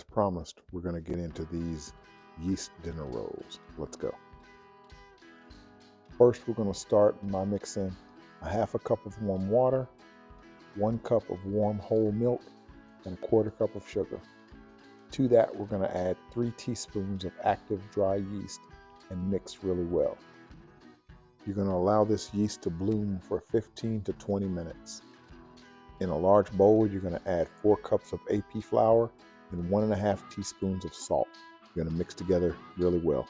As promised, we're going to get into these yeast dinner rolls. Let's go. First, we're going to start by mixing a half a cup of warm water, 1 cup of warm whole milk, and a 1/4 cup of sugar. To that, we're going to add 3 teaspoons of active dry yeast and mix really well. You're going to allow this yeast to bloom for 15 to 20 minutes. In a large bowl, you're going to add 4 cups of AP flour and 1.5 teaspoons of salt. You're going to mix together really well.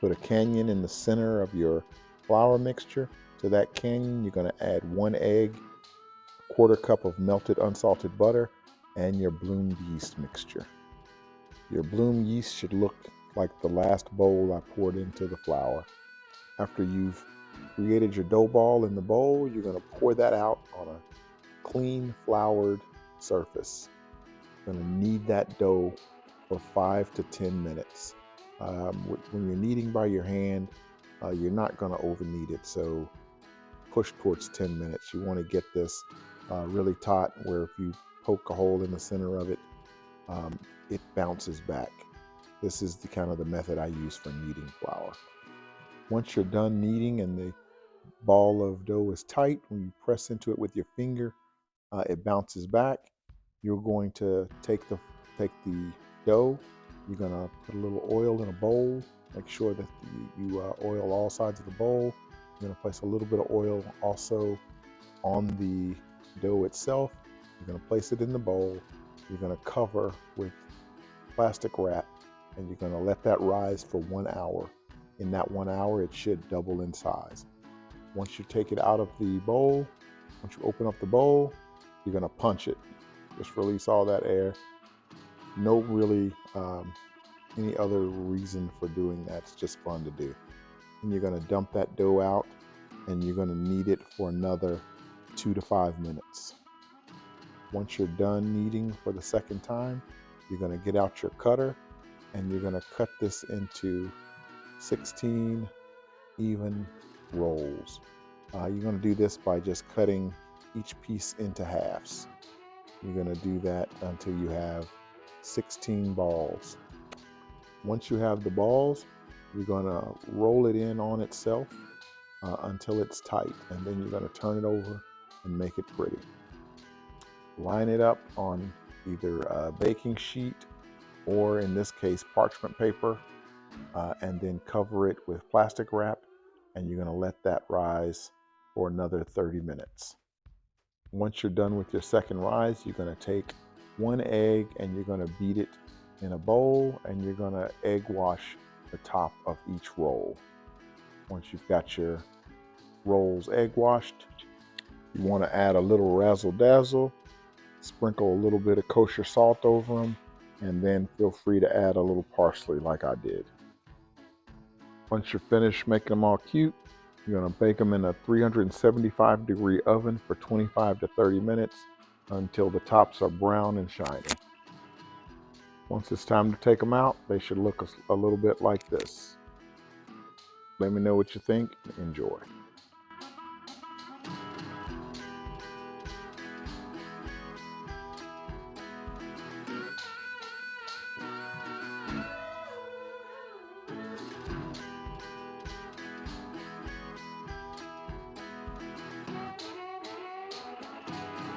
Put a canyon in the center of your flour mixture. To that canyon, you're going to add 1 egg, 1/4 cup of melted unsalted butter, and your bloomed yeast mixture. Your bloomed yeast should look like the last bowl I poured into the flour. After you've created your dough ball in the bowl, you're going to pour that out on a clean floured surface. You're going to knead that dough for 5 to 10 minutes. When you're kneading by your hand, you're not going to over knead it, so push towards 10 minutes. You want to get this really taut, where if you poke a hole in the center of it, it bounces back. This is the kind of the method I use for kneading flour. Once you're done kneading and the ball of dough is tight, when you press into it with your finger, it bounces back. You're going to take the dough. You're going to put a little oil in a bowl. Make sure that you oil all sides of the bowl. You're going to place a little bit of oil also on the dough itself. You're going to place it in the bowl. You're going to cover with plastic wrap, and you're going to let that rise for 1 hour. In that 1 hour, it should double in size. Once you take it out of the bowl, once you open up the bowl, you're going to punch it. Just release all that air. No really any other reason for doing that. It's just fun to do. And you're going to dump that dough out, and you're going to knead it for another 2 to 5 minutes. Once you're done kneading for the second time, you're going to get out your cutter, and you're going to cut this into 16 even rolls. You're going to do this by just cutting each piece into halves. You're going to do that until you have 16 balls. Once you have the balls, you're going to roll it in on itself until it's tight, and then you're going to turn it over and make it pretty. Line it up on either a baking sheet or, in this case, parchment paper, and then cover it with plastic wrap, and you're going to let that rise for another 30 minutes. Once you're done with your second rise, you're going to take 1 egg and you're going to beat it in a bowl, and you're going to egg wash the top of each roll. Once you've got your rolls egg washed, you want to add a little razzle dazzle, sprinkle a little bit of kosher salt over them, and then feel free to add a little parsley like I did. Once you're finished making them all cute, you're going to bake them in a 375-degree oven for 25 to 30 minutes until the tops are brown and shiny. Once it's time to take them out, they should look a little bit like this. Let me know what you think. Enjoy.